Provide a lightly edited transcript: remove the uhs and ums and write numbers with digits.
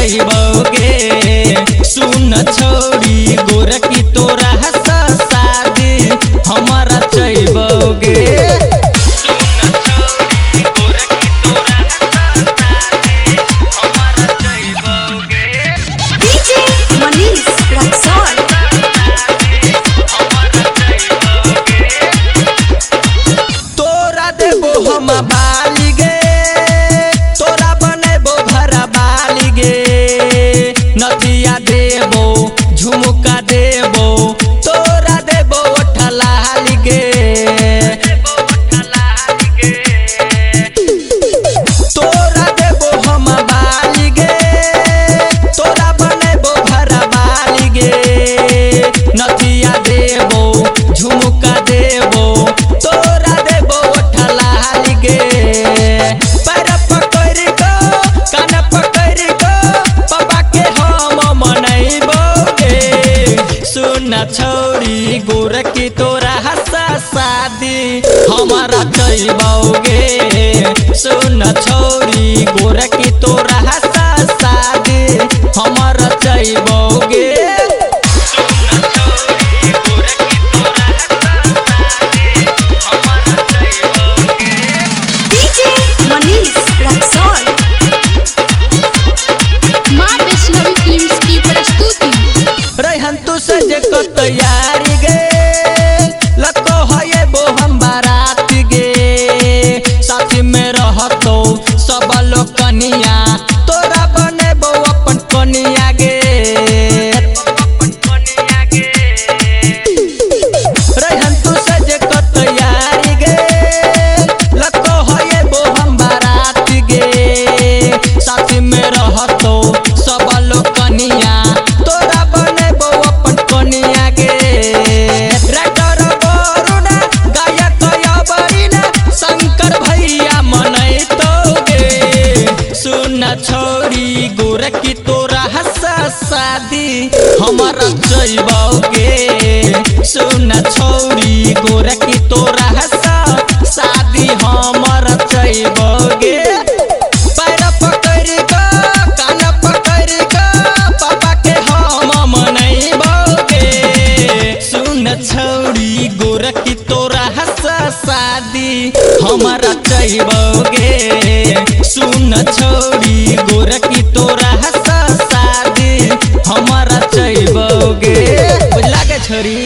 चैबोगे। सुन छोड़ी गोरकी तोरा शादी हमारा चैबोगे। तोरा देबो हम बालिगे तोरा बनेबो भरा बालिगे। नदिया देबो झुमका देबो तोरा देबो ओठलालिगे। तोरा देबो हम बालिगे तोरा बनेबो भरा बालिगे। नदिया देबो झुमका देबो तोरा देबो ओठलालिगे। पैर पकड़ को कान पकड़ को पापा के हम मनैबोगे। सुन छोड़ी गोरकी तोरा शादी हमारा चैबोगे। सुन छोड़ी गोरकी तोरा शादी हमारा चैबोगे। रहन तू सज को तैयारी गे लको है बो हम बारात गे। साथी में रहतो सब लोग कनिया तोरा बनेबो अपन कनिया गे। रहन तू सज को तैयारी गे लको है बो हम बारात गे। साथी में रहतो सब लोग कनिया तोरा बनेबो अपन कनिया गे। रैटर बरुणा गायक अबरीना शंकर भैया मनैतोगे। सुन छोड़ी गोरकी तोरा शादी हमारा चैबोगे। सुन छोड़ी गोरकी तोरा शादी हमारा चैबोगे। पैर पकड़ को कान पकड़ को पापा के हम मनैबोगे। सुन छोड़ी गोरकी तोरा शादी हमारा चैबोगे। सुन छोड़ी गोरकी तोरा शादी हमारा चैबोगे। बुझला के छोरी।